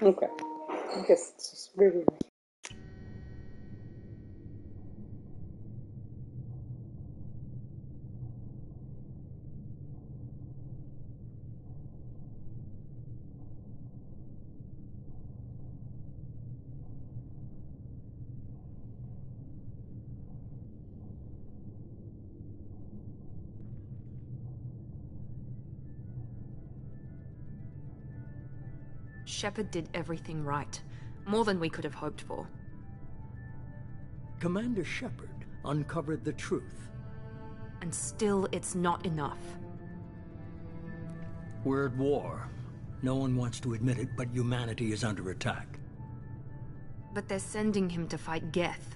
Okay. I guess it's just really. Shepard did everything right. More than we could have hoped for. Commander Shepard uncovered the truth. And still, it's not enough. We're at war. No one wants to admit it, but humanity is under attack. But they're sending him to fight Geth.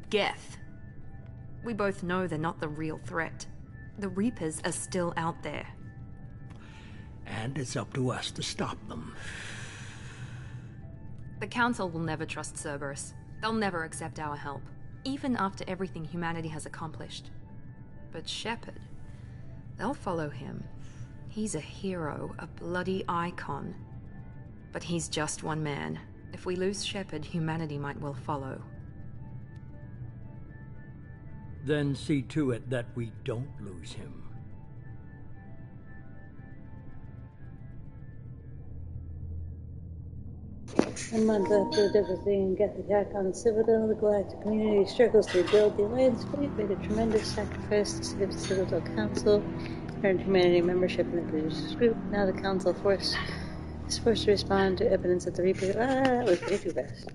Geth. We both know they're not the real threat. The Reapers are still out there. And it's up to us to stop them. The Council will never trust Cerberus. They'll never accept our help, even after everything humanity has accomplished. But Shepard, they'll follow him. He's a hero, a bloody icon. But he's just one man. If we lose Shepard, humanity might well follow. Then see to it that we don't lose him. A month after the devastating Geth attack on Citadel, the Galactic community struggles to rebuild. The Alliance fleet made a tremendous sacrifice to save the Citadel Council, earned humanity membership in the producer's group. Now the Council is forced to respond to evidence that the Reaper... that was way too fast.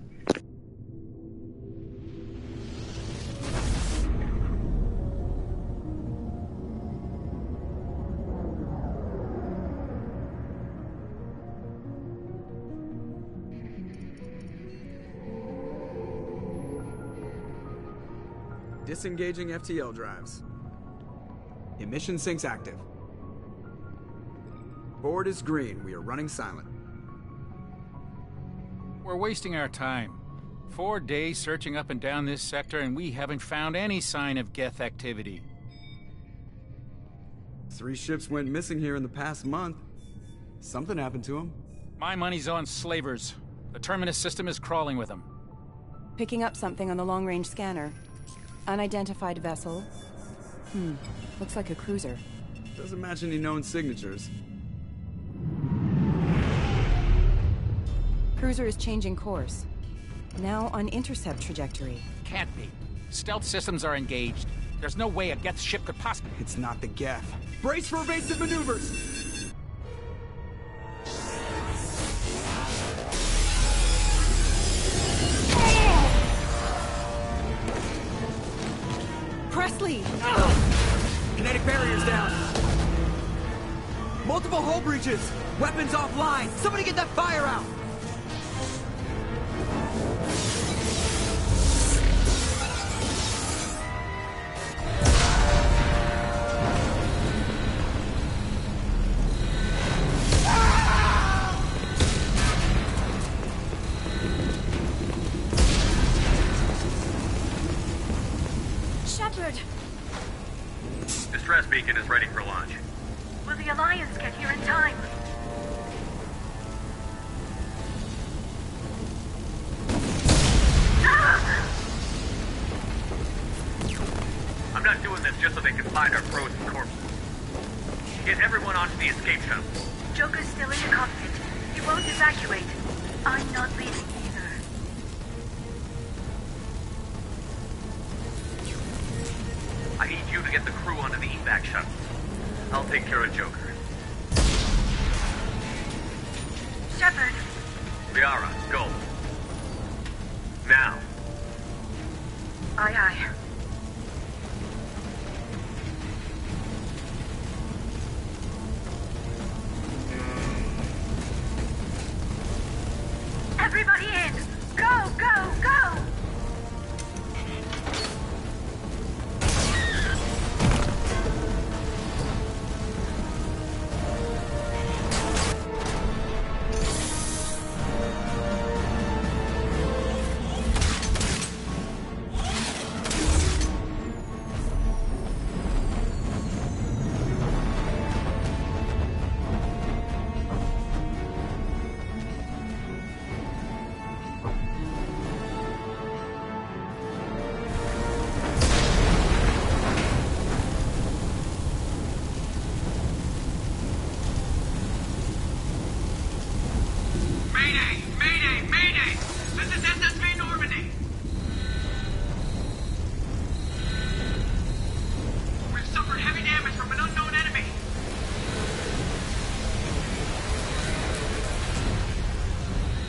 Disengaging FTL drives. Emission sinks active. Board is green. We are running silent. We're wasting our time. 4 days searching up and down this sector, and we haven't found any sign of Geth activity. 3 ships went missing here in the past month. Something happened to them. My money's on slavers. The Terminus system is crawling with them. Picking up something on the long-range scanner. Unidentified vessel. Looks like a cruiser. Doesn't match any known signatures. Cruiser is changing course. Now on intercept trajectory. Can't be. Stealth systems are engaged. There's no way a Geth ship could possibly... It's not the Geth. Brace for evasive maneuvers! Presley! Kinetic barriers down. Multiple hull breaches. Weapons offline. Somebody get that fire out. Distress beacon is ready for launch. Will the Alliance get here in time? I'm not doing this just so they can find our frozen corpses. Get everyone onto the escape shuttle. Joker's still in the cockpit. He won't evacuate. I'm not leaving either. I need you to get the crew onto the evac shuttle. I'll take care of Joker. Shepard! Liara, go. Now. Aye, aye. Everybody in! Go, go, go! Mayday! Mayday! Mayday! This is SSV Normandy! We've suffered heavy damage from an unknown enemy.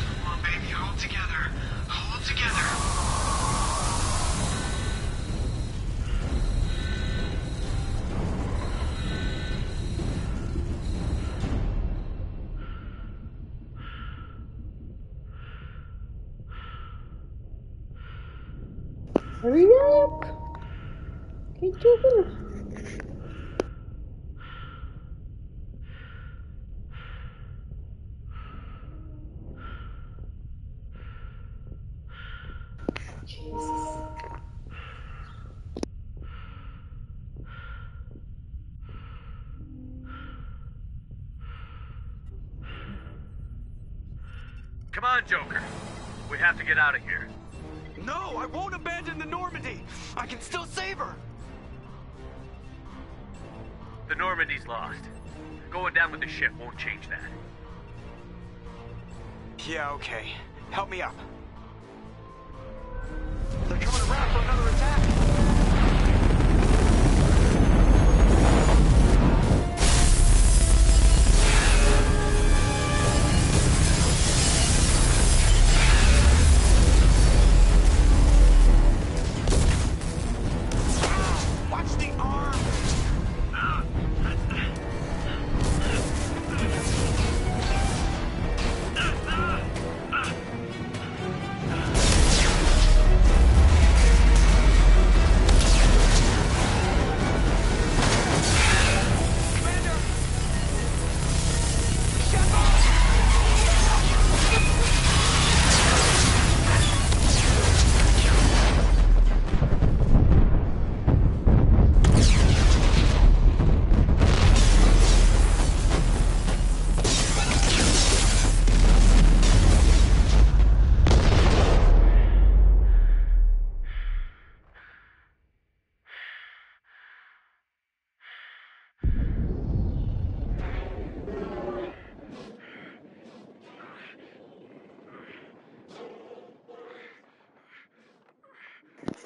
Come on, baby, hold together. Hold together. Hurry up! Keep moving. Jesus. Come on, Joker. We have to get out of here. No, I won't abandon the Normandy! I can still save her! The Normandy's lost. Going down with the ship won't change that. Yeah, okay. Help me up. They're coming around for another attack!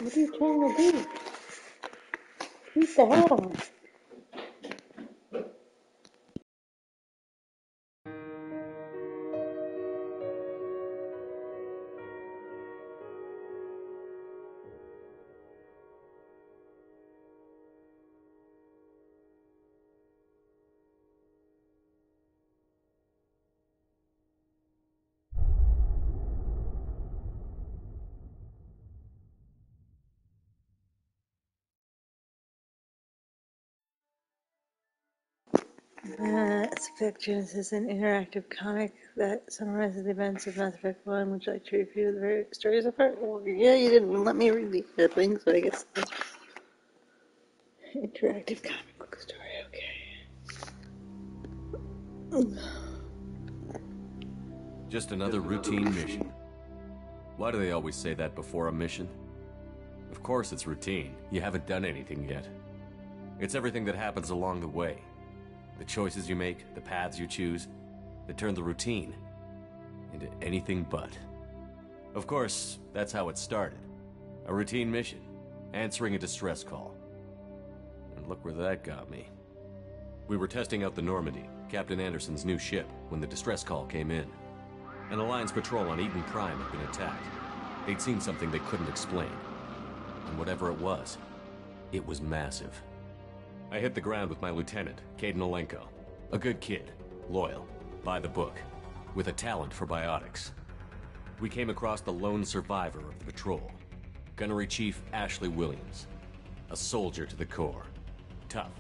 What are you trying to do? Keep the hat on. Effect Genesis is an interactive comic that summarizes the events of Mass Effect 1. Would you like to review the various stories of it? Well, yeah, you didn't let me read the thing, so I guess that's interactive comic book story, okay. Just another routine mission. Why do they always say that before a mission? Of course it's routine. You haven't done anything yet. It's everything that happens along the way. The choices you make, the paths you choose, that turn the routine into anything but. Of course, that's how it started. A routine mission, answering a distress call. And look where that got me. We were testing out the Normandy, Captain Anderson's new ship, when the distress call came in. An Alliance patrol on Eden Prime had been attacked. They'd seen something they couldn't explain. And whatever it was massive. I hit the ground with my lieutenant, Kaidan Alenko. A good kid, loyal, by the book, with a talent for biotics. We came across the lone survivor of the patrol, Gunnery Chief Ashley Williams. A soldier to the core. Tough,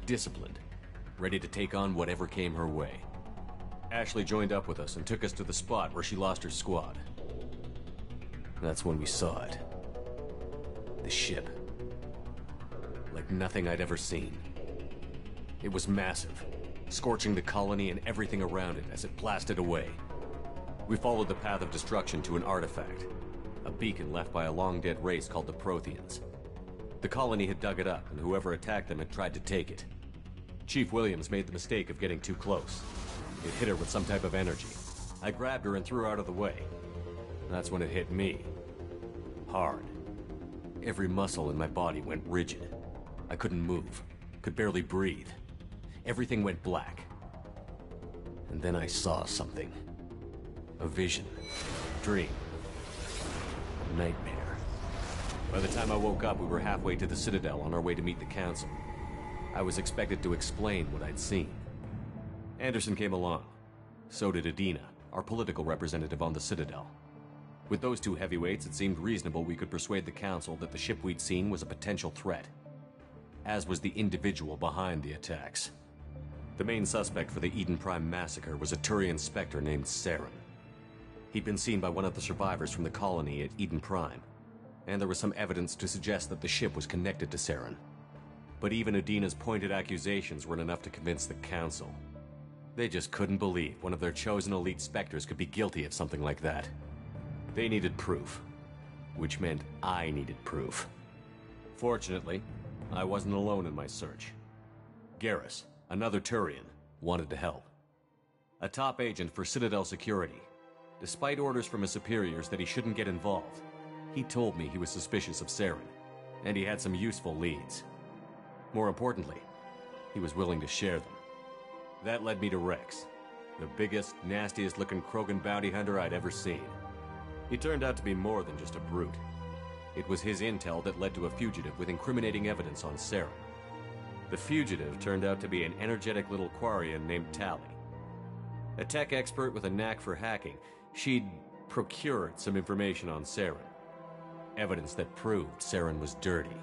disciplined, ready to take on whatever came her way. Ashley joined up with us and took us to the spot where she lost her squad. That's when we saw it. The ship. Like nothing I'd ever seen. It was massive, scorching the colony and everything around it as it blasted away. We followed the path of destruction to an artifact, a beacon left by a long-dead race called the Protheans. The colony had dug it up, and whoever attacked them had tried to take it. Chief Williams made the mistake of getting too close. It hit her with some type of energy, I grabbed her and threw her out of the way. That's when it hit me. Hard. Every muscle in my body went rigid. I couldn't move, could barely breathe. Everything went black. And then I saw something. A vision. Dream. Nightmare. By the time I woke up, we were halfway to the Citadel on our way to meet the Council. I was expected to explain what I'd seen. Anderson came along. So did Adina, our political representative on the Citadel. With those two heavyweights, it seemed reasonable we could persuade the Council that the ship we'd seen was a potential threat, as was the individual behind the attacks. The main suspect for the Eden Prime massacre was a Turian Spectre named Saren. He'd been seen by one of the survivors from the colony at Eden Prime, and there was some evidence to suggest that the ship was connected to Saren. But even Adina's pointed accusations weren't enough to convince the Council. They just couldn't believe one of their chosen elite Spectres could be guilty of something like that. They needed proof, which meant I needed proof. Fortunately, I wasn't alone in my search. Garrus, another Turian, wanted to help. A top agent for Citadel Security. Despite orders from his superiors that he shouldn't get involved, he told me he was suspicious of Saren, and he had some useful leads. More importantly, he was willing to share them. That led me to Rex, the biggest, nastiest-looking Krogan bounty hunter I'd ever seen. He turned out to be more than just a brute. It was his intel that led to a fugitive with incriminating evidence on Saren. The fugitive turned out to be an energetic little Quarian named Tali. A tech expert with a knack for hacking, she'd procured some information on Saren. Evidence that proved Saren was dirty.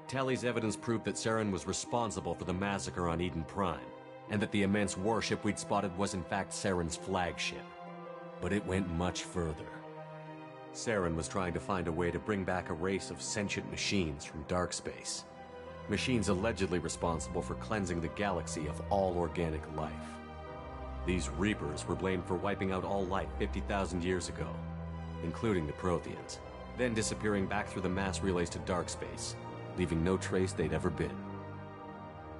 Tali's evidence proved that Saren was responsible for the massacre on Eden Prime, and that the immense warship we'd spotted was in fact Saren's flagship. But it went much further. Saren was trying to find a way to bring back a race of sentient machines from dark space. Machines allegedly responsible for cleansing the galaxy of all organic life. These Reapers were blamed for wiping out all life 50,000 years ago, including the Protheans, then disappearing back through the mass relays to dark space, leaving no trace they'd ever been.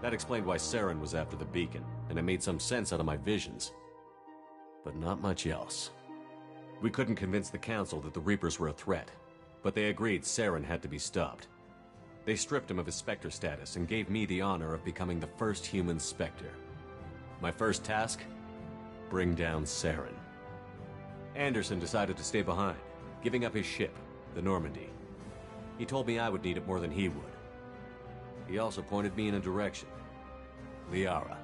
That explained why Saren was after the beacon, and it made some sense out of my visions. But not much else. We couldn't convince the Council that the Reapers were a threat, but they agreed Saren had to be stopped. They stripped him of his Spectre status and gave me the honor of becoming the first human Spectre. My first task? Bring down Saren. Anderson decided to stay behind, giving up his ship, the Normandy. He told me I would need it more than he would. He also pointed me in a direction. Liara,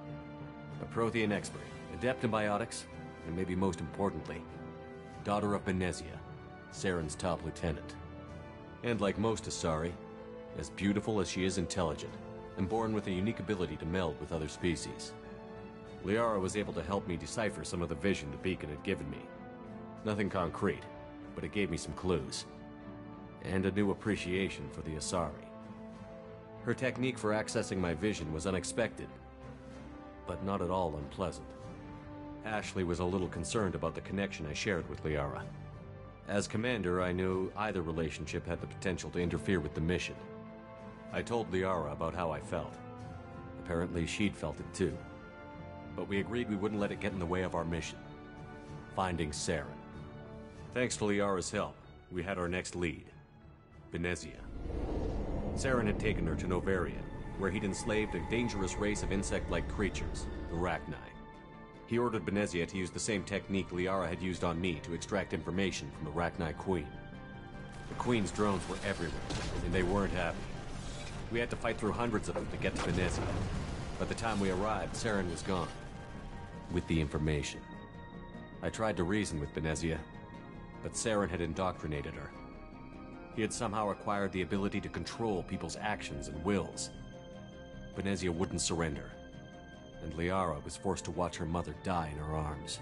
a Prothean expert, adept in biotics, and maybe most importantly, daughter of Benezia, Saren's top lieutenant. And like most Asari, as beautiful as she is intelligent, and born with a unique ability to meld with other species. Liara was able to help me decipher some of the vision the beacon had given me. Nothing concrete, but it gave me some clues. And a new appreciation for the Asari. Her technique for accessing my vision was unexpected, but not at all unpleasant. Ashley was a little concerned about the connection I shared with Liara. As commander, I knew either relationship had the potential to interfere with the mission. I told Liara about how I felt. Apparently, she'd felt it too. But we agreed we wouldn't let it get in the way of our mission. Finding Saren. Thanks to Liara's help, we had our next lead. Benezia. Saren had taken her to Novaria, where he'd enslaved a dangerous race of insect-like creatures, the Rachni. He ordered Benezia to use the same technique Liara had used on me to extract information from the Rachni Queen. The Queen's drones were everywhere, and they weren't happy. We had to fight through hundreds of them to get to Benezia. By the time we arrived, Saren was gone. With the information. I tried to reason with Benezia, but Saren had indoctrinated her. He had somehow acquired the ability to control people's actions and wills. Benezia wouldn't surrender, and Liara was forced to watch her mother die in her arms.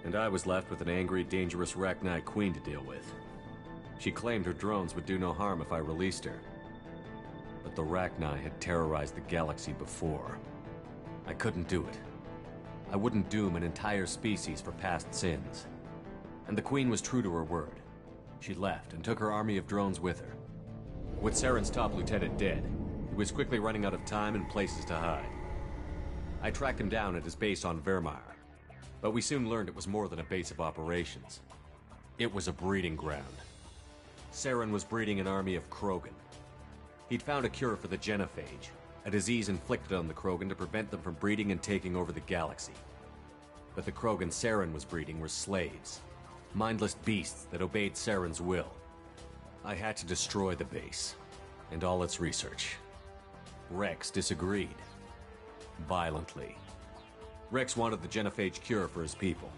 And I was left with an angry, dangerous Rachni Queen to deal with. She claimed her drones would do no harm if I released her. But the Rachni had terrorized the galaxy before. I couldn't do it. I wouldn't doom an entire species for past sins. And the Queen was true to her word. She left and took her army of drones with her. With Saren's top lieutenant dead, he was quickly running out of time and places to hide. I tracked him down at his base on Vermeer, But we soon learned it was more than a base of operations. It was a breeding ground. Saren was breeding an army of Krogan. He'd found a cure for the genophage, a disease inflicted on the Krogan to prevent them from breeding and taking over the galaxy. But the Krogan Saren was breeding were slaves, mindless beasts that obeyed Saren's will. I had to destroy the base, and all its research. Rex disagreed. Violently. Rex wanted the genophage cure for his people.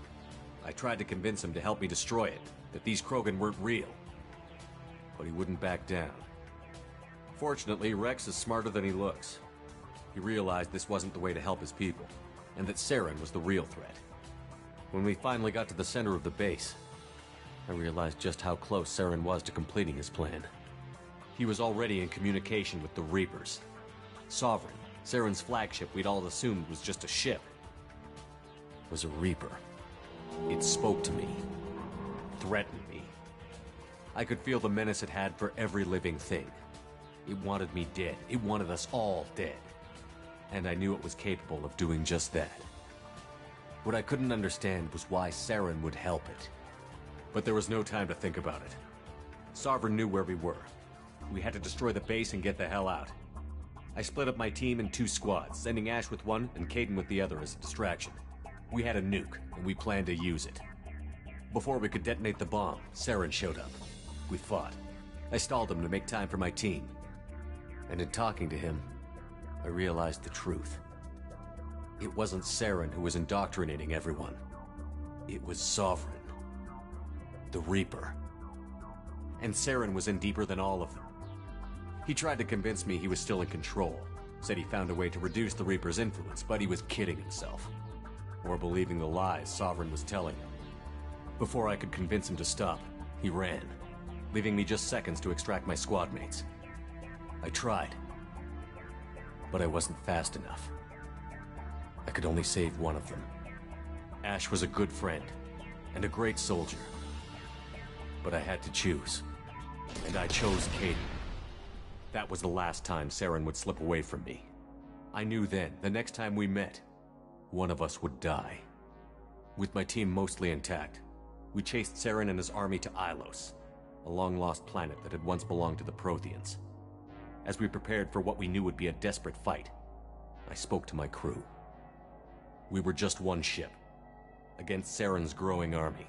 I tried to convince him to help me destroy it, that these Krogan weren't real. But he wouldn't back down. Fortunately, Rex is smarter than he looks. He realized this wasn't the way to help his people, and that Saren was the real threat. When we finally got to the center of the base, I realized just how close Saren was to completing his plan. He was already in communication with the Reapers. Sovereign, Saren's flagship we'd all assumed was just a ship, was a Reaper. It spoke to me, threatened me. I could feel the menace it had for every living thing. It wanted me dead. It wanted us all dead. And I knew it was capable of doing just that. What I couldn't understand was why Saren would help it. But there was no time to think about it. Sovereign knew where we were. We had to destroy the base and get the hell out. I split up my team in 2 squads, sending Ash with one and Kaidan with the other as a distraction. We had a nuke, and we planned to use it. Before we could detonate the bomb, Saren showed up. We fought. I stalled him to make time for my team. And in talking to him, I realized the truth. It wasn't Saren who was indoctrinating everyone. It was Sovereign. The Reaper. And Saren was in deeper than all of them. He tried to convince me he was still in control. Said he found a way to reduce the Reaper's influence, but he was kidding himself. Or believing the lies Sovereign was telling him. Before I could convince him to stop, he ran, leaving me just seconds to extract my squad mates. I tried, but I wasn't fast enough. I could only save one of them. Ash was a good friend, and a great soldier. But I had to choose, and I chose Kaidan. That was the last time Saren would slip away from me. I knew then, the next time we met, one of us would die. With my team mostly intact, we chased Saren and his army to Ilos, a long-lost planet that had once belonged to the Protheans. As we prepared for what we knew would be a desperate fight, I spoke to my crew. We were just one ship, against Saren's growing army.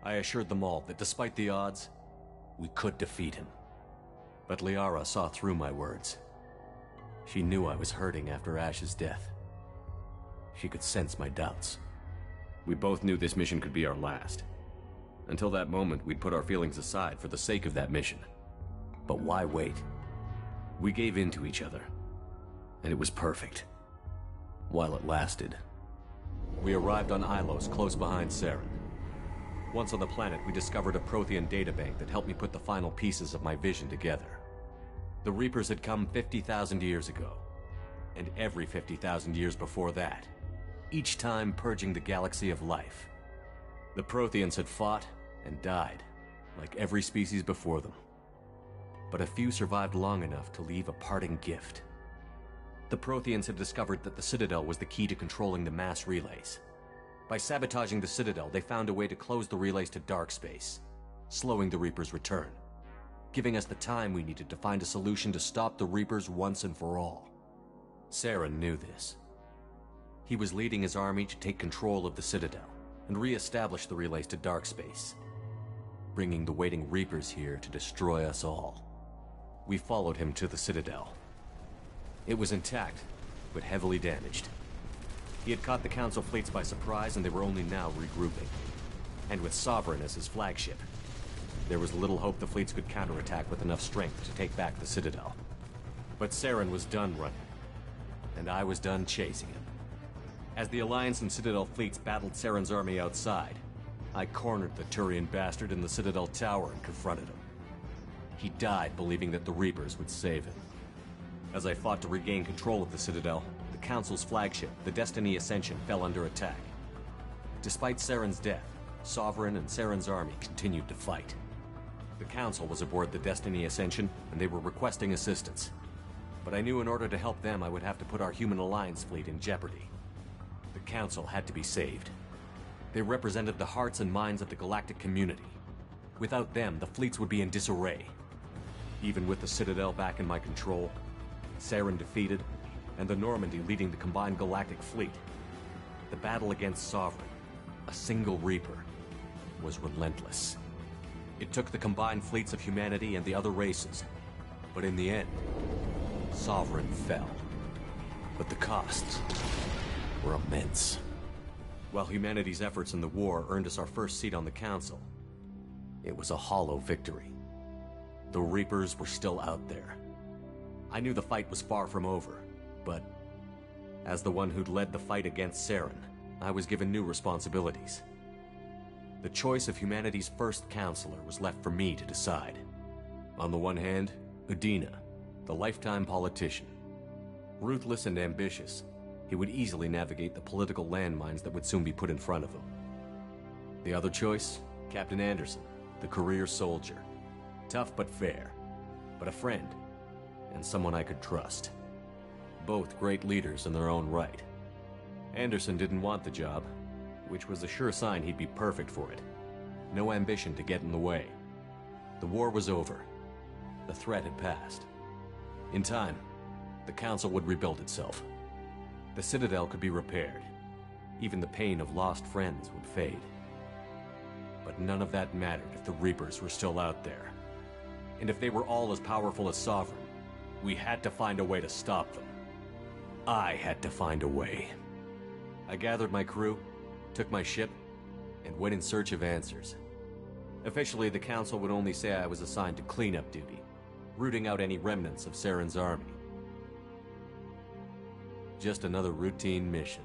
I assured them all that despite the odds, we could defeat him. But Liara saw through my words. She knew I was hurting after Ash's death. She could sense my doubts. We both knew this mission could be our last. Until that moment, we'd put our feelings aside for the sake of that mission. But why wait? We gave in to each other, and it was perfect. While it lasted. We arrived on Ilos, close behind Saren. Once on the planet, we discovered a Prothean databank that helped me put the final pieces of my vision together. The Reapers had come 50,000 years ago, and every 50,000 years before that, each time purging the galaxy of life. The Protheans had fought and died, like every species before them. But a few survived long enough to leave a parting gift. The Protheans had discovered that the Citadel was the key to controlling the mass relays. By sabotaging the Citadel, they found a way to close the relays to dark space, slowing the Reapers' return, giving us the time we needed to find a solution to stop the Reapers once and for all. Saren knew this. He was leading his army to take control of the Citadel and re-establish the relays to dark space, bringing the waiting Reapers here to destroy us all. We followed him to the Citadel. It was intact, but heavily damaged. He had caught the Council fleets by surprise, and they were only now regrouping. And with Sovereign as his flagship, there was little hope the fleets could counterattack with enough strength to take back the Citadel. But Saren was done running, and I was done chasing him. As the Alliance and Citadel fleets battled Saren's army outside, I cornered the Turian bastard in the Citadel tower and confronted him. He died believing that the Reapers would save him. As I fought to regain control of the Citadel, the Council's flagship, the Destiny Ascension, fell under attack. Despite Saren's death, Sovereign and Saren's army continued to fight. The Council was aboard the Destiny Ascension, and they were requesting assistance. But I knew in order to help them, I would have to put our human Alliance fleet in jeopardy. The Council had to be saved. They represented the hearts and minds of the galactic community. Without them, the fleets would be in disarray. Even with the Citadel back in my control, Saren defeated, and the Normandy leading the combined galactic fleet, the battle against Sovereign, a single Reaper, was relentless. It took the combined fleets of humanity and the other races, but in the end, Sovereign fell. But the costs were immense. While humanity's efforts in the war earned us our first seat on the Council, it was a hollow victory. The Reapers were still out there. I knew the fight was far from over, but as the one who'd led the fight against Saren, I was given new responsibilities. The choice of humanity's first counselor was left for me to decide. On the one hand, Udina, the lifetime politician. Ruthless and ambitious, he would easily navigate the political landmines that would soon be put in front of him. The other choice, Captain Anderson, the career soldier. Tough but fair, but a friend, and someone I could trust. Both great leaders in their own right. Anderson didn't want the job, which was a sure sign he'd be perfect for it. No ambition to get in the way. The war was over. The threat had passed. In time, the Council would rebuild itself. The Citadel could be repaired. Even the pain of lost friends would fade. But none of that mattered if the Reapers were still out there. And if they were all as powerful as Sovereign, we had to find a way to stop them. I had to find a way. I gathered my crew, took my ship, and went in search of answers. Officially, the Council would only say I was assigned to cleanup duty, rooting out any remnants of Saren's army. Just another routine mission.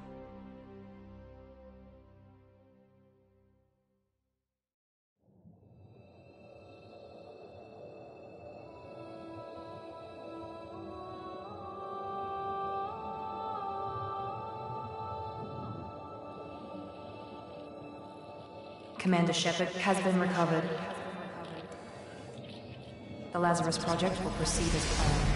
Commander Shepard has been recovered. The Lazarus Project will proceed as planned.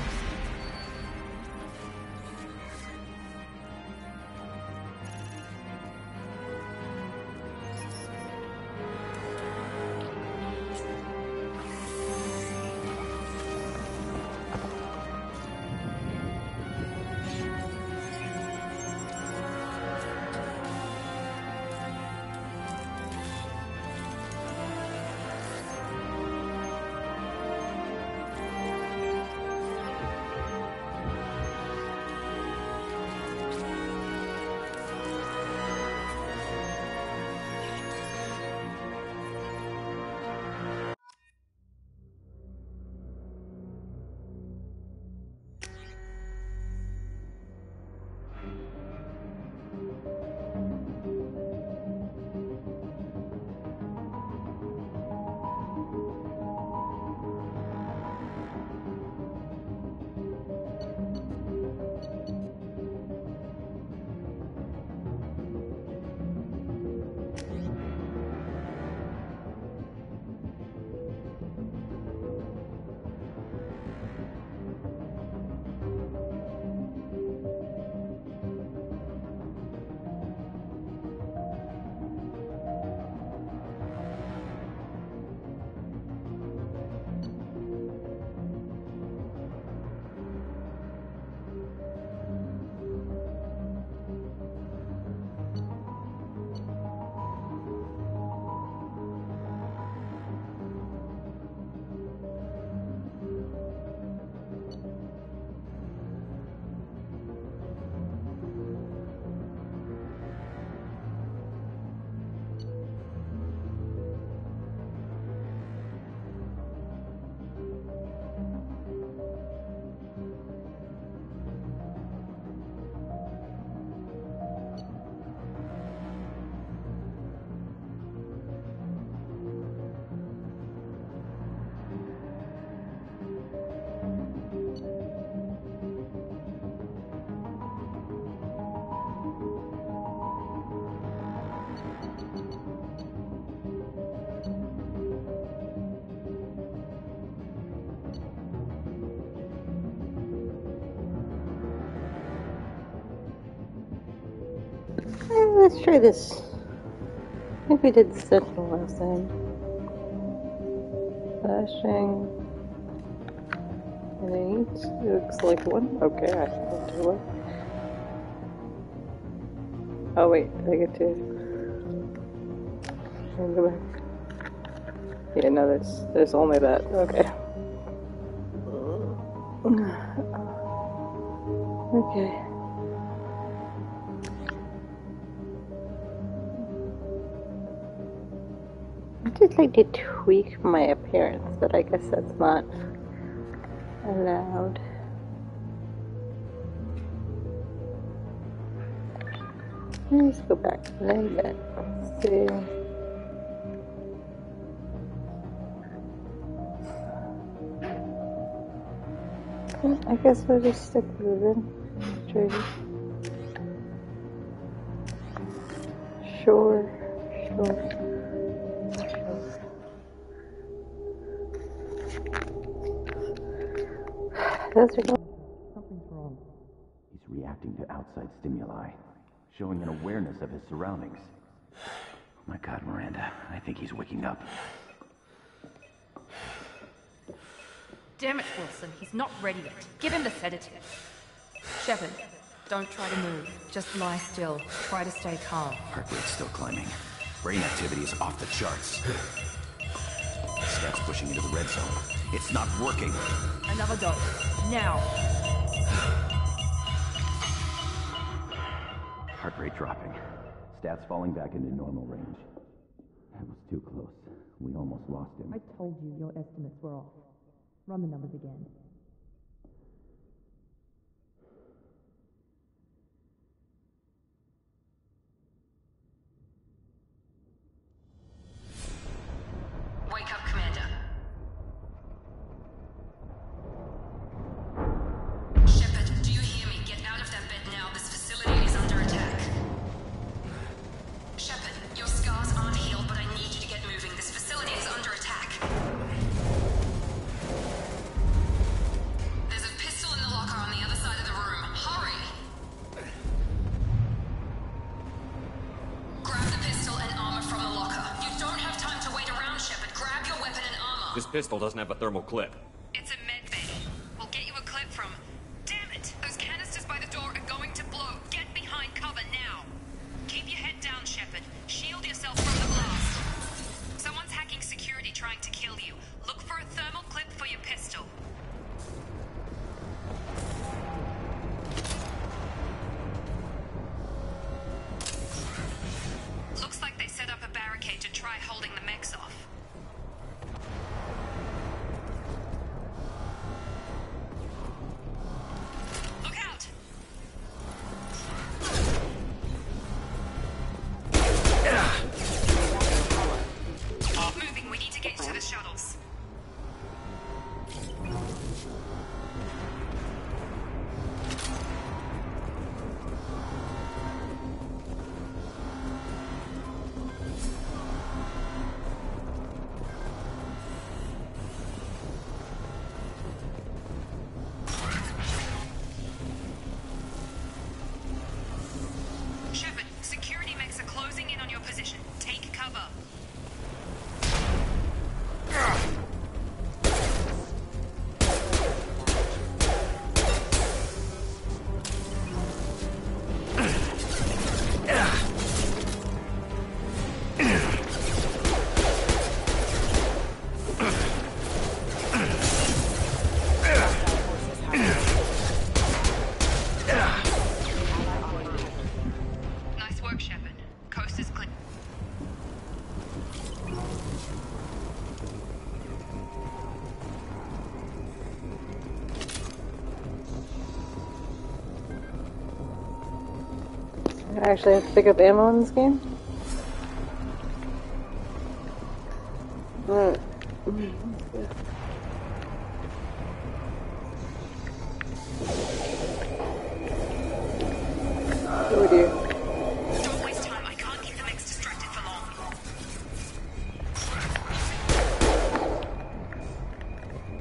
let's try this. I think we did the Sentinel last time. Flashing. And 8. It looks like 1. Okay, I don't do one. Oh wait, I get to go back. Yeah, no, there's only that. Okay. Okay. I just like to tweak my appearance, but I guess that's not allowed. Let's go back a little bit. Let's see. I guess we'll just stick with it. Sure. That's okay. Something's wrong. He's reacting to outside stimuli, showing an awareness of his surroundings. Oh my God, Miranda, I think he's waking up. Damn it, Wilson. He's not ready yet. Give him the sedative. Shepard, don't try to move. Just lie still. Try to stay calm. Heart rate's still climbing. Brain activity is off the charts. Stats pushing into the red zone. It's not working. Another dose. Now. Heart rate dropping. Stats falling back into normal range. That was too close. We almost lost him. I told you your estimates were off. Run the numbers again. Wake up, Commander. Shepard, do you hear me? Get out of that bed now. This facility is under attack. Shepard, your scars aren't healed, but I need you to get moving. This facility is under attack. There's a pistol in the locker on the other side of the room. Hurry! Grab the pistol and armor from the locker. You don't have time to wait around, Shepard. Grab your weapon and armor. This pistol doesn't have a thermal clip. It's a med bay. We'll get you a clip from... Damn it! Those canisters by the door are going to blow. Get behind cover now. Keep your head down, Shepard. Shield yourself from the blast. Someone's hacking security trying to kill you. Look for a thermal clip for your pistol. Looks like they set up a barricade to try holding the mechs off. Look out! Keep moving, we need to get to the shuttles. Shepard, security mechs are closing in on your position. Take cover. Nice work, Shepard. Coast is clear. I actually have to pick up ammo in this game? Alright. Oh dear. Don't waste time. I can't keep the mechs distracted for long.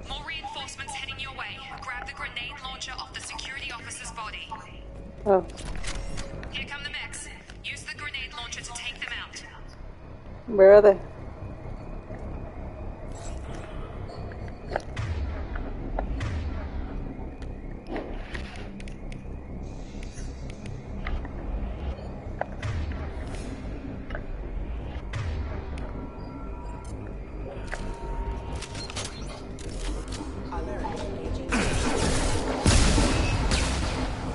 More reinforcements heading your way. Grab the grenade launcher off the security officer's body. Oh. Here come the mechs. Use the grenade Where are they?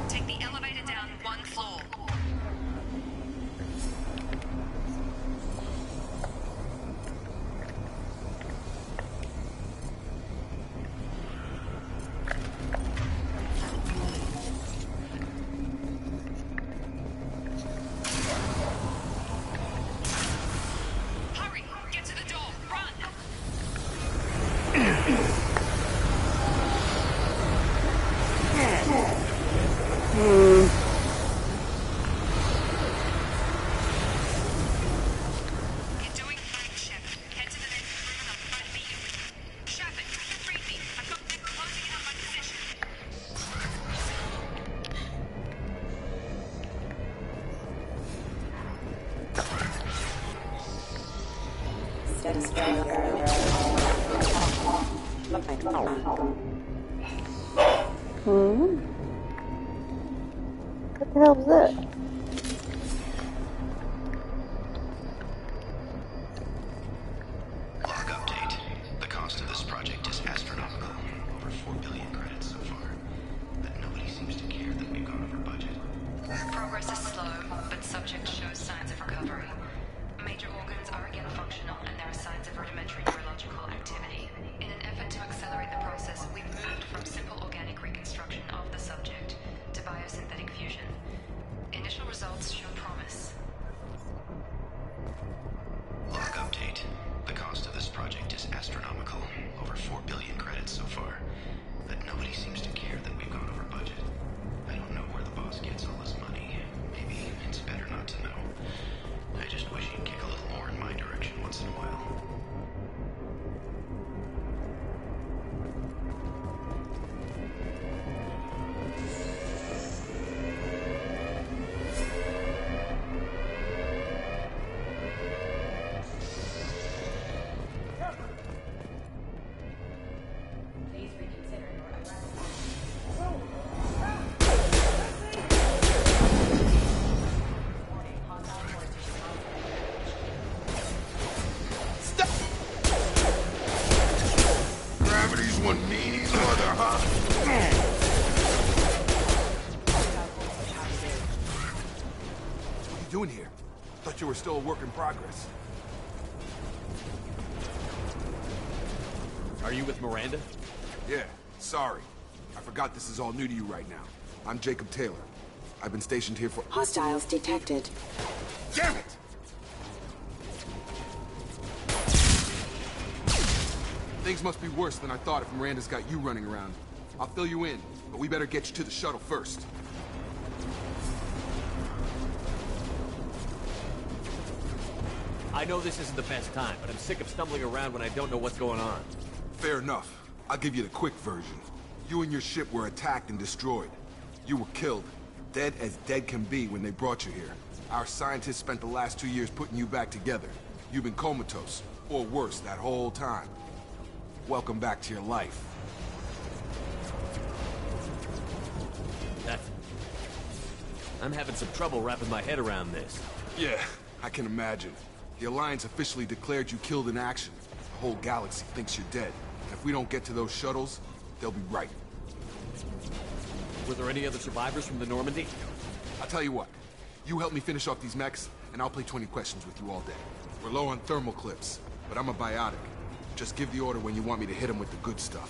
Take the elevator down one floor. Hurry! Get to the door! Run! You're doing fine, Shepard. Head to the next room and I'll try to meet you. Shepard, read me. I've got them closing in on my position. What the hell was that? Log update. The cost of this project is astronomical. Over 4 billion credits so far. But nobody seems to care that we've gone over budget. Progress is slow, but subject shows signs of recovery. Major organs are again functional, and there are signs of rudimentary neurological activity. In an effort to accelerate the process, we've moved from simple organic reconstruction of the subject to biosynthetic fusion. Initial results show promise. Log update. The cost of this project is astronomical. Over 4 billion credits so far. But nobody seems to care that we've gone over budget. I don't know where the boss gets all this money. Maybe it's better not to know. I just wish he'd kick a little more in my direction once in a while. Gravity's one mean mother, huh? What are you doing here? Thought you were still a work in progress. Are you with Miranda? Yeah, sorry. I forgot this is all new to you right now. I'm Jacob Taylor. I've been stationed here for— Hostiles detected. Damn it! Things must be worse than I thought if Miranda's got you running around. I'll fill you in, but we better get you to the shuttle first. I know this isn't the best time, but I'm sick of stumbling around when I don't know what's going on. Fair enough. I'll give you the quick version. You and your ship were attacked and destroyed. You were killed. Dead as dead can be when they brought you here. Our scientists spent the last 2 years putting you back together. You've been comatose, or worse, that whole time. Welcome back to your life. I'm having some trouble wrapping my head around this. Yeah, I can imagine. The Alliance officially declared you killed in action. The whole galaxy thinks you're dead. And if we don't get to those shuttles, they'll be right. Were there any other survivors from the Normandy? I'll tell you what. You help me finish off these mechs, and I'll play 20 questions with you all day. We're low on thermal clips, but I'm a biotic. Just give the order when you want me to hit them with the good stuff.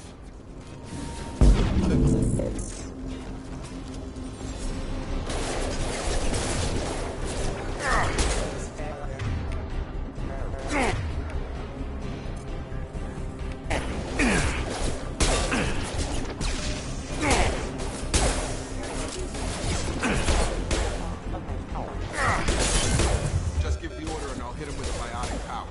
Just give the order and I'll hit him with a biotic power.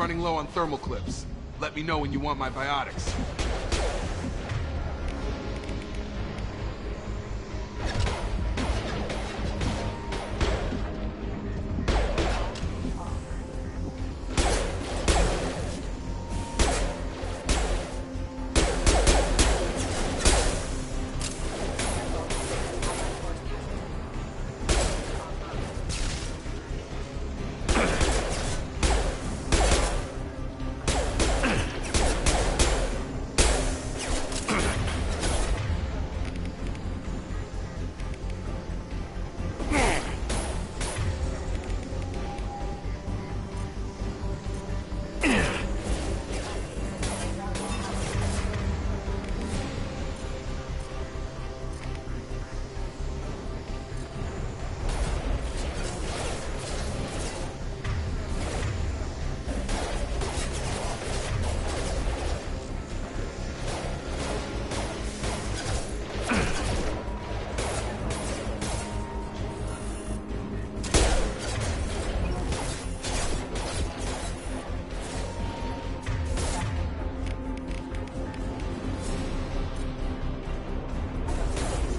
running low on thermal clips. Let me know when you want my biotics.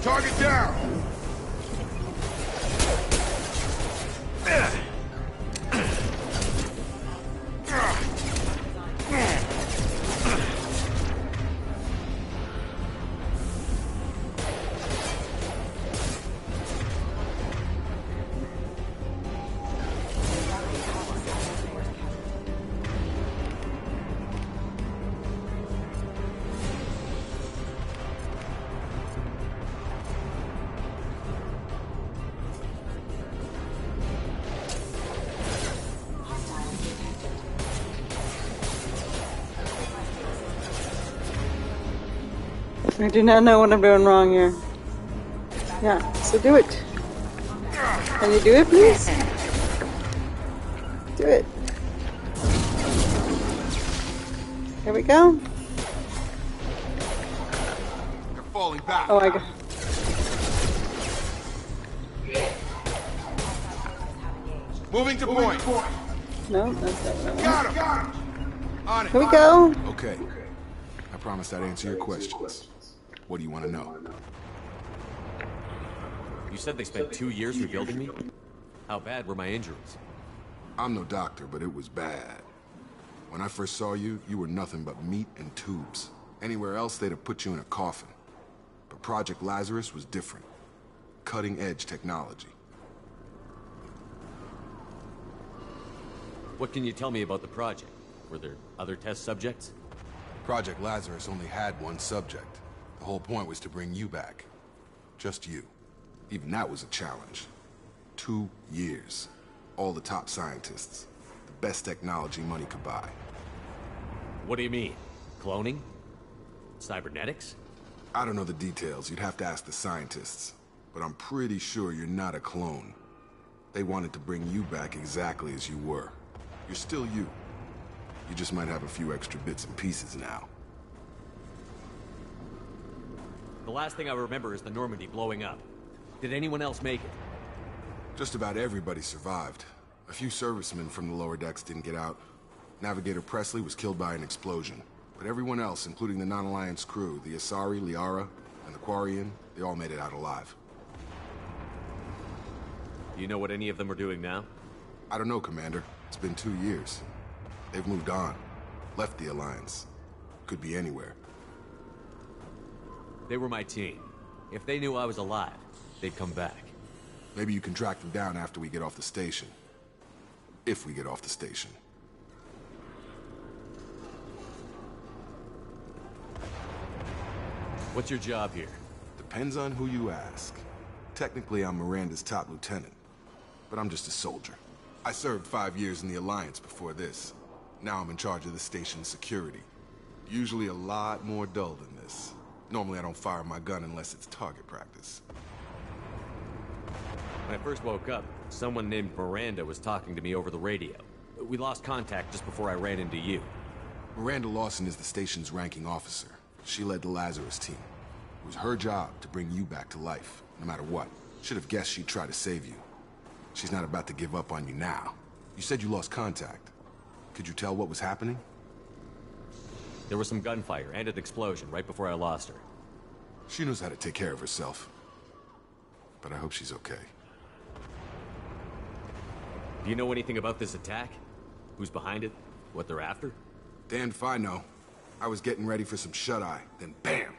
Target down! I do not know what I'm doing wrong here. Yeah, so do it. Can you do it, please? Do it. Here we go. They're falling back. Oh, I got. Moving to point. No, that's not what I want. Got him. On it. Here we go. Okay. I promise I'd answer your questions. What do you want to know? You said they spent 2 years rebuilding me? How bad were my injuries? I'm no doctor, but it was bad. When I first saw you, you were nothing but meat and tubes. Anywhere else, they'd have put you in a coffin. But Project Lazarus was different. Cutting-edge technology. What can you tell me about the project? Were there other test subjects? Project Lazarus only had one subject. The whole point was to bring you back. Just you. Even that was a challenge. 2 years. All the top scientists. The best technology money could buy. What do you mean? Cloning? Cybernetics? I don't know the details. You'd have to ask the scientists. But I'm pretty sure you're not a clone. They wanted to bring you back exactly as you were. You're still you. You just might have a few extra bits and pieces now. The last thing I remember is the Normandy blowing up. Did anyone else make it? Just about everybody survived. A few servicemen from the lower decks didn't get out. Navigator Presley was killed by an explosion. But everyone else, including the non-Alliance crew, the Asari, Liara, and the Quarian, they all made it out alive. You know what any of them are doing now? I don't know, Commander. It's been 2 years. They've moved on. Left the Alliance. Could be anywhere. They were my team. If they knew I was alive, they'd come back. Maybe you can track them down after we get off the station. If we get off the station. What's your job here? Depends on who you ask. Technically, I'm Miranda's top lieutenant. But I'm just a soldier. I served 5 years in the Alliance before this. Now I'm in charge of the station's security. Usually a lot more dull than this. Normally I don't fire my gun unless it's target practice. When I first woke up, someone named Miranda was talking to me over the radio. We lost contact just before I ran into you. Miranda Lawson is the station's ranking officer. She led the Lazarus team. It was her job to bring you back to life, no matter what. Should have guessed she'd try to save you. She's not about to give up on you now. You said you lost contact. Could you tell what was happening? There was some gunfire and an explosion right before I lost her. She knows how to take care of herself. But I hope she's okay. Do you know anything about this attack? Who's behind it? What they're after? Damned if I know. I was getting ready for some shut-eye, then bam!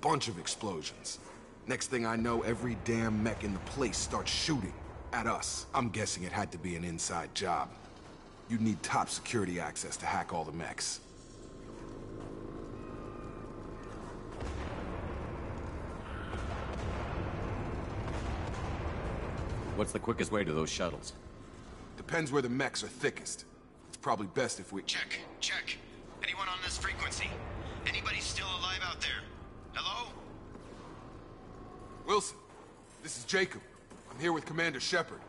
Bunch of explosions. Next thing I know, every damn mech in the place starts shooting. At us. I'm guessing it had to be an inside job. You'd need top security access to hack all the mechs. What's the quickest way to those shuttles? Depends where the mechs are thickest. It's probably best if we... Check. Anyone on this frequency? Anybody still alive out there? Hello? Wilson, this is Jacob. I'm here with Commander Shepard.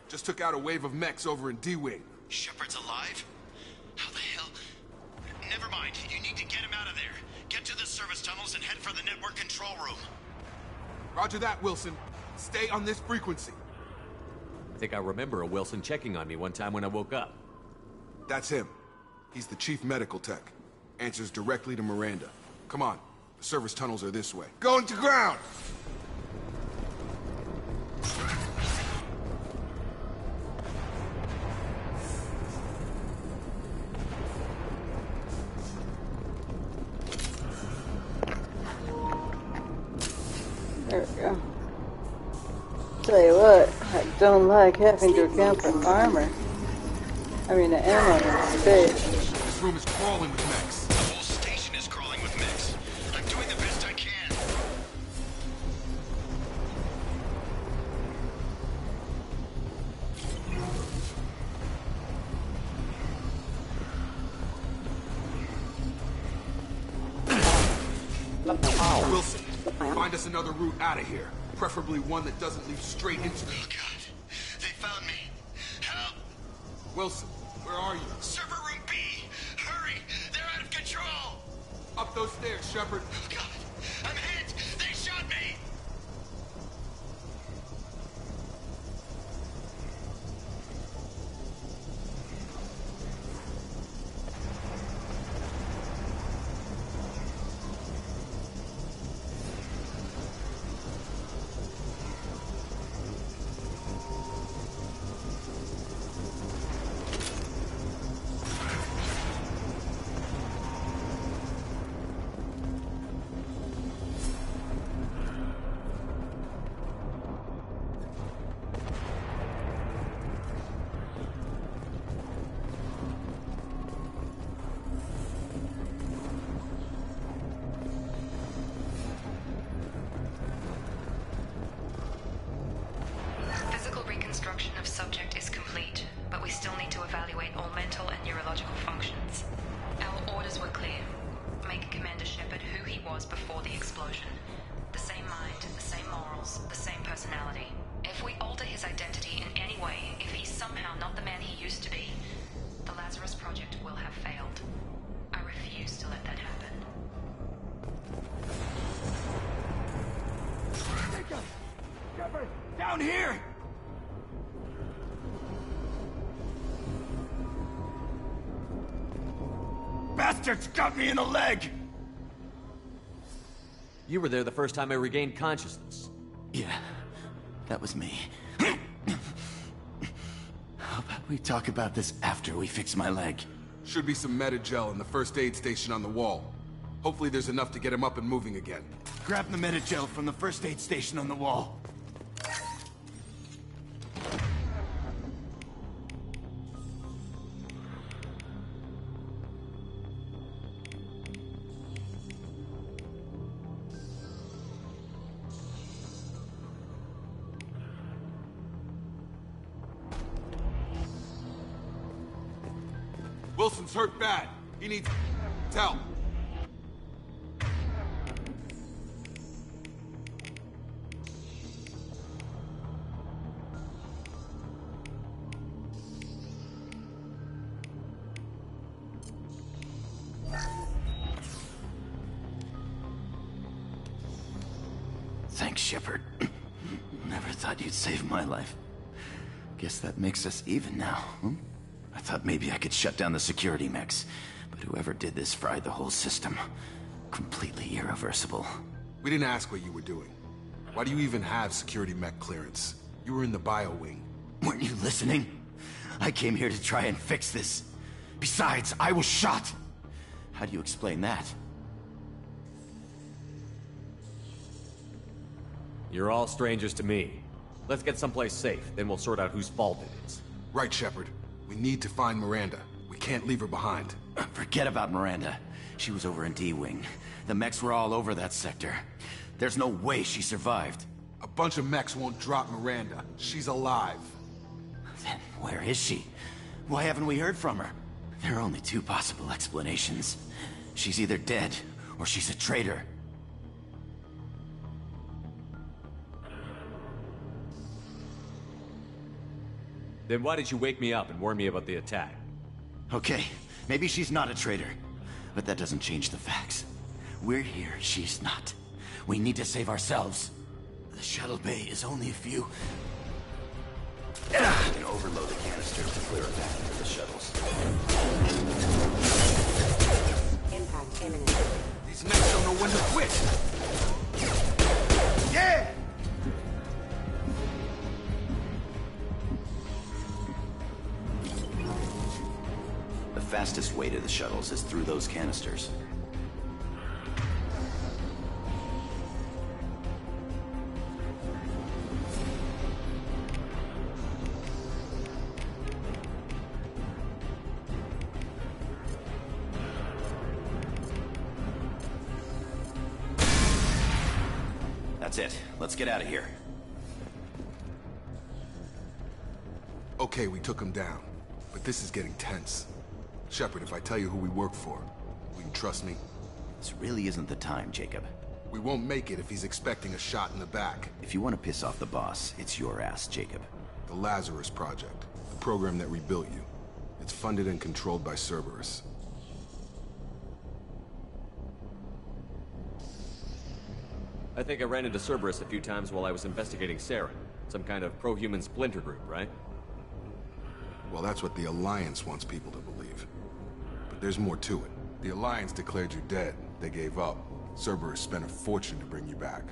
Just took out a wave of mechs over in D-Wing. Shepard's alive? How the hell? Never mind. You need to get him out of there. Get to the service tunnels and head for the network control room. Roger that, Wilson. Stay on this frequency. I think I remember a Wilson checking on me one time when I woke up. That's him. He's the chief medical tech. Answers directly to Miranda. Come on. The service tunnels are this way. Going to ground! There we go. Tell you what, I don't like having to account for armor. I mean, the ammo in space. This room is crawling with mechs. The whole station is crawling with mechs. I'm doing the best I can. Wilson, find us another route out of here. Preferably one that doesn't lead straight into the... Oh, God. They found me. Help! Wilson, where are you? Server room B! Hurry! They're out of control! Up those stairs, Shepard. Oh, God. I'm hit! They shot me! Physical reconstruction of subject is complete, but we still need to evaluate all mental and neurological functions. Our orders were clear. Make Commander Shepard who he was before the explosion. The same mind, the same morals, the same personality. If we alter his identity in any way, if he's somehow not the man he used to be, the Lazarus Project will have failed. I refuse to let that happen. Shepard, down here! Bastards got me in the leg! You were there the first time I regained consciousness. Yeah, that was me. How about we talk about this after we fix my leg? Should be some Metagel in the first aid station on the wall. Hopefully there's enough to get him up and moving again. Grab the Metagel from the first aid station on the wall. Wilson's hurt bad. He needs help. Thanks, Shepard. Never thought you'd save my life. Guess that makes us even now, hmm? I thought maybe I could shut down the security mechs, but whoever did this fried the whole system. Completely irreversible. We didn't ask what you were doing. Why do you even have security mech clearance? You were in the bio wing. Weren't you listening? I came here to try and fix this. Besides, I was shot. How do you explain that? You're all strangers to me. Let's get someplace safe, then we'll sort out whose fault it is. Right, Shepard. We need to find Miranda. We can't leave her behind. Forget about Miranda. She was over in D-Wing. The mechs were all over that sector. There's no way she survived. A bunch of mechs won't drop Miranda. She's alive. Then where is she? Why haven't we heard from her? There are only two possible explanations. She's either dead, or she's a traitor. Then why did you wake me up and warn me about the attack? Okay, maybe she's not a traitor. But that doesn't change the facts. We're here, she's not. We need to save ourselves. The shuttle bay is only a few... You can overload the canister to clear a path for the shuttles. Impact imminent. These mechs don't know when to quit! Yeah! The fastest way to the shuttles is through those canisters. That's it. Let's get out of here. Okay, we took him down. But this is getting tense. Shepard, if I tell you who we work for, will you trust me? This really isn't the time, Jacob. We won't make it if he's expecting a shot in the back. If you want to piss off the boss, it's your ass, Jacob. The Lazarus Project. The program that rebuilt you. It's funded and controlled by Cerberus. I think I ran into Cerberus a few times while I was investigating Saren. Some kind of pro-human splinter group, right? Well, that's what the Alliance wants people to believe. But there's more to it. The Alliance declared you dead. They gave up. Cerberus spent a fortune to bring you back.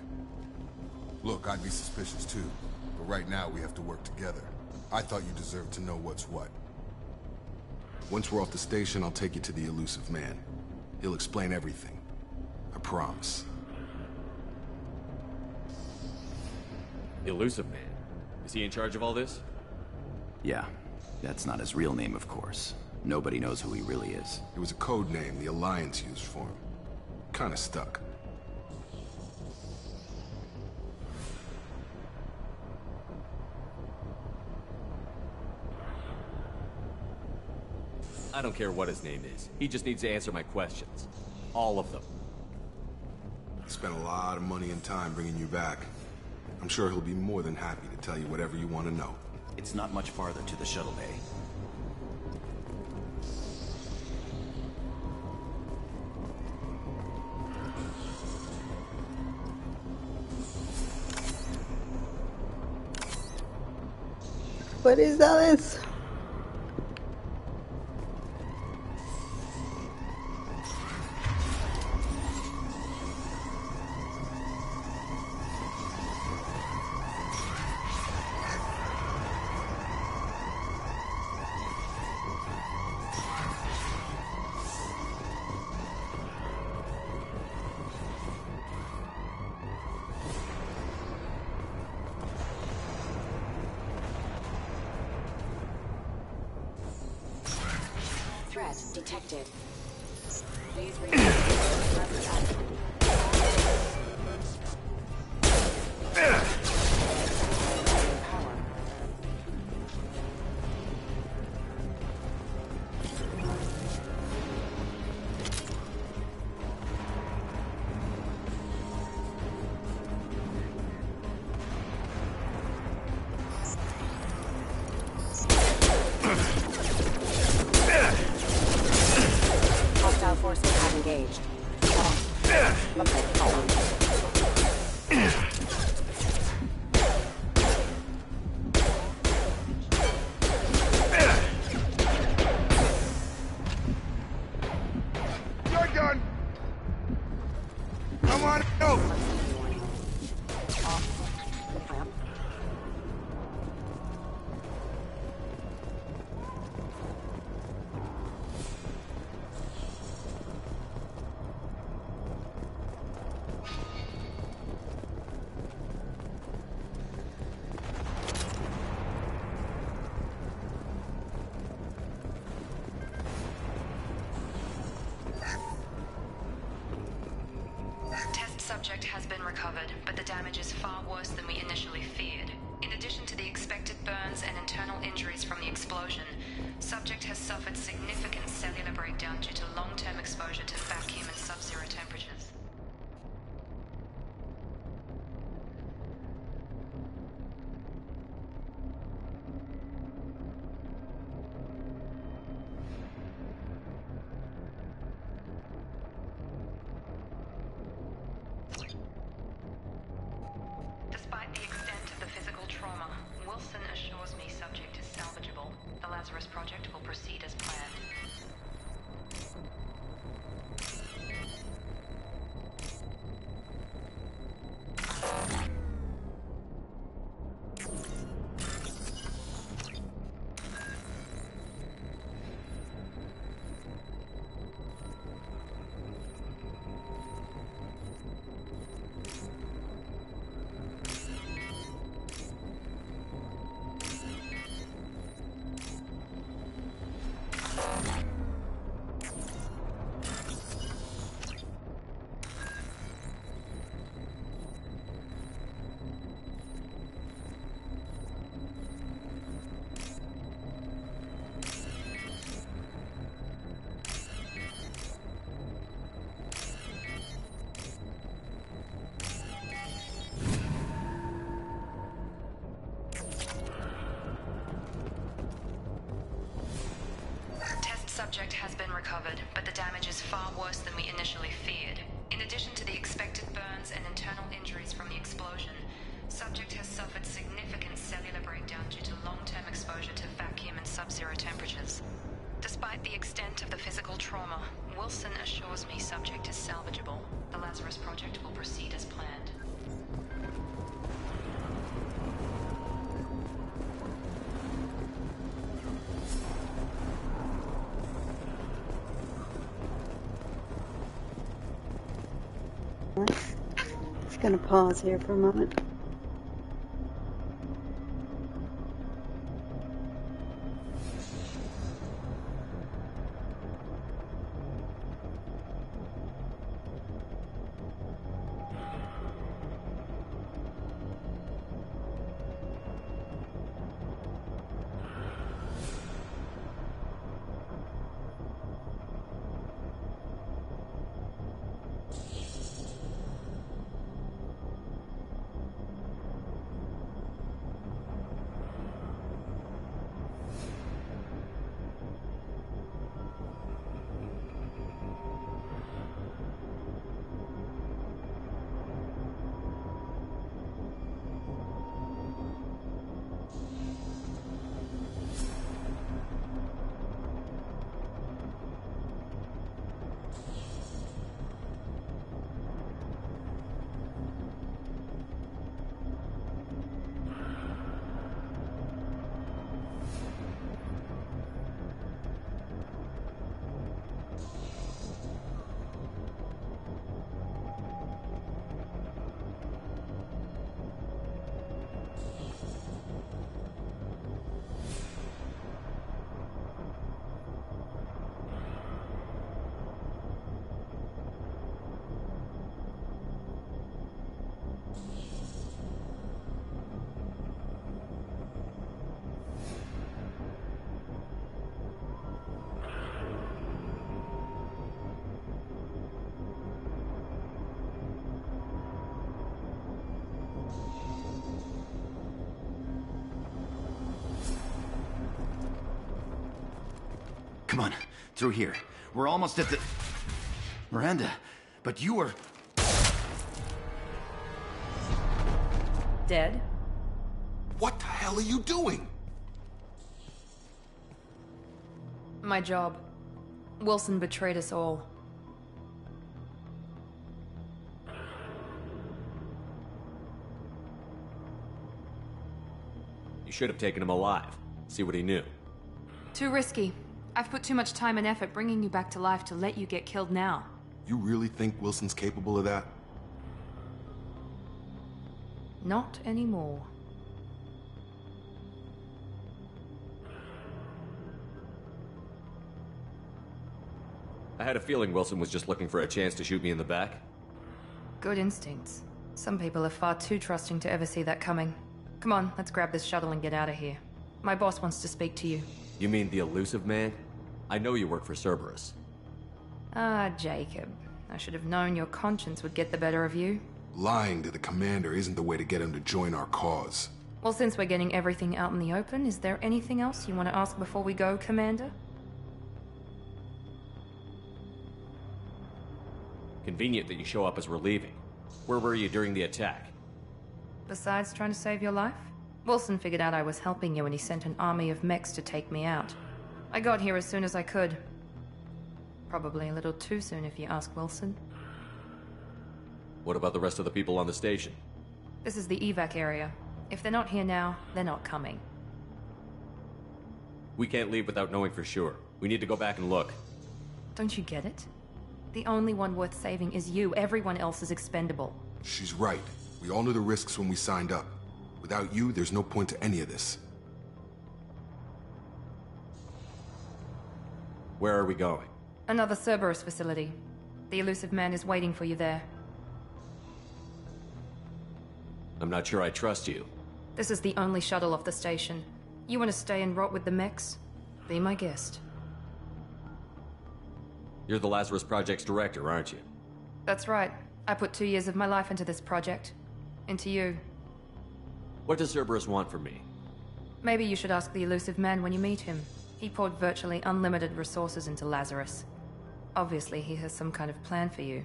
Look, I'd be suspicious too. But right now, we have to work together. I thought you deserved to know what's what. Once we're off the station, I'll take you to the Elusive Man. He'll explain everything. I promise. Elusive Man? Is he in charge of all this? Yeah. That's not his real name, of course. Nobody knows who he really is. It was a code name the Alliance used for him. Kinda stuck. I don't care what his name is. He just needs to answer my questions. All of them. Spent a lot of money and time bringing you back. I'm sure he'll be more than happy to tell you whatever you want to know. It's not much farther to the shuttle bay. What is this? Threat detected. Please hostile forces have engaged. subject has been recovered, but the damage is far worse than we initially feared. In addition to the expected burns and internal injuries from the explosion, subject has suffered significant cellular breakdown due to long-term exposure to vacuum and sub-zero temperatures. Despite the extent of the physical trauma, Wilson assures me subject is salvageable. The Lazarus Project will proceed as planned. Subject has been recovered, but the damage is far worse than we initially feared. In addition to the expected burns and internal injuries from the explosion, subject has suffered significant cellular breakdown due to long-term exposure to vacuum and sub-zero temperatures. Despite the extent of the physical trauma, Wilson assures me subject is salvageable. The Lazarus Project will proceed as planned. Just gonna pause here for a moment. Come on, through here. We're almost at the... Miranda, but you were... Dead? What the hell are you doing? My job. Wilson betrayed us all. You should have taken him alive. See what he knew. Too risky. I've put too much time and effort bringing you back to life to let you get killed now. You really think Wilson's capable of that? Not anymore. I had a feeling Wilson was just looking for a chance to shoot me in the back. Good instincts. Some people are far too trusting to ever see that coming. Come on, let's grab this shuttle and get out of here. My boss wants to speak to you. You mean the elusive man? I know you work for Cerberus. Ah, Jacob. I should have known your conscience would get the better of you. Lying to the commander isn't the way to get him to join our cause. Well, since we're getting everything out in the open, is there anything else you want to ask before we go, Commander? Convenient that you show up as we're leaving. Where were you during the attack? Besides trying to save your life? Wilson figured out I was helping you and he sent an army of mechs to take me out. I got here as soon as I could. Probably a little too soon if you ask Wilson. What about the rest of the people on the station? This is the evac area. If they're not here now, they're not coming. We can't leave without knowing for sure. We need to go back and look. Don't you get it? The only one worth saving is you. Everyone else is expendable. She's right. We all knew the risks when we signed up. Without you, there's no point to any of this. Where are we going? Another Cerberus facility. The elusive man is waiting for you there. I'm not sure I trust you. This is the only shuttle off the station. You want to stay and rot with the mechs? Be my guest. You're the Lazarus Project's director, aren't you? That's right. I put 2 years of my life into this project. Into you. What does Cerberus want from me? Maybe you should ask the elusive man when you meet him. He poured virtually unlimited resources into Lazarus. Obviously, he has some kind of plan for you.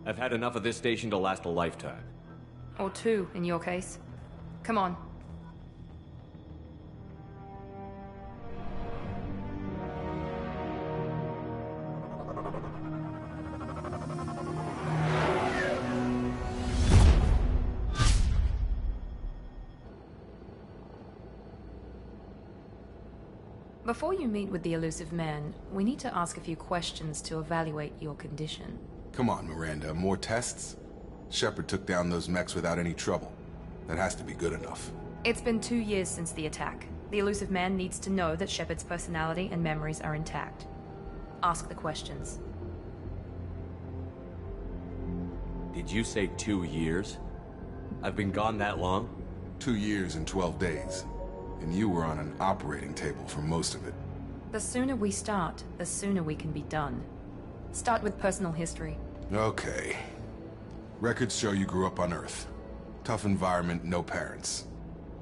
I've had enough of this station to last a lifetime. Or 2, in your case. Come on. Before you meet with the elusive man, we need to ask a few questions to evaluate your condition. Come on, Miranda, more tests? Shepard took down those mechs without any trouble. That has to be good enough. It's been 2 years since the attack. The elusive man needs to know that Shepard's personality and memories are intact. Ask the questions. Did you say 2 years? I've been gone that long? 2 years and 12 days. And you were on an operating table for most of it. The sooner we start, the sooner we can be done. Start with personal history. Okay. Records show you grew up on Earth. Tough environment, no parents.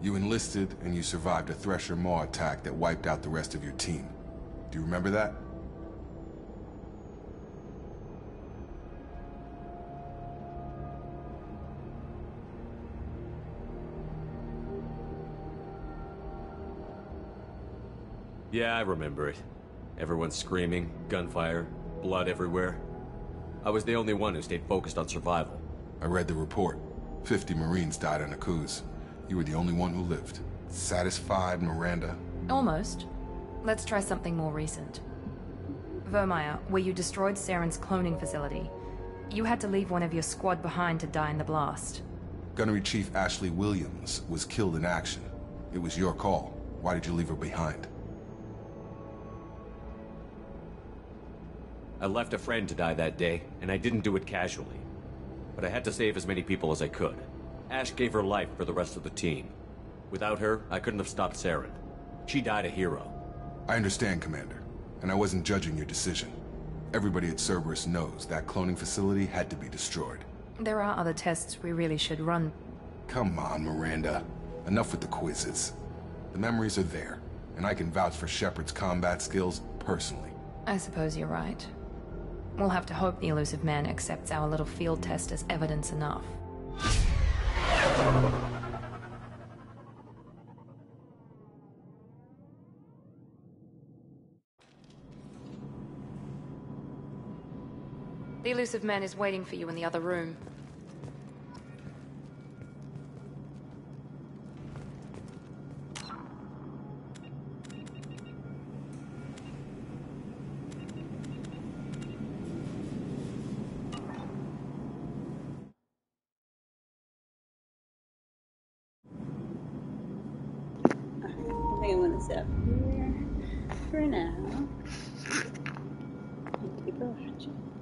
You enlisted, and you survived a Thresher Maw attack that wiped out the rest of your team. Do you remember that? Yeah, I remember it. Everyone screaming, gunfire, blood everywhere. I was the only one who stayed focused on survival. I read the report. 50 Marines died on Akuz. You were the only one who lived. Satisfied, Miranda? Almost. Let's try something more recent. Vermeer, where you destroyed Saren's cloning facility. You had to leave one of your squad behind to die in the blast. Gunnery Chief Ashley Williams was killed in action. It was your call. Why did you leave her behind? I left a friend to die that day, and I didn't do it casually. But I had to save as many people as I could. Ash gave her life for the rest of the team. Without her, I couldn't have stopped Saren. She died a hero. I understand, Commander, and I wasn't judging your decision. Everybody at Cerberus knows that cloning facility had to be destroyed. There are other tests we really should run. Come on, Miranda. Enough with the quizzes. The memories are there, and I can vouch for Shepard's combat skills personally. I suppose you're right. We'll have to hope the elusive man accepts our little field test as evidence enough. The elusive man is waiting for you in the other room. I think I'm gonna set up here for now. Ty proszę cię.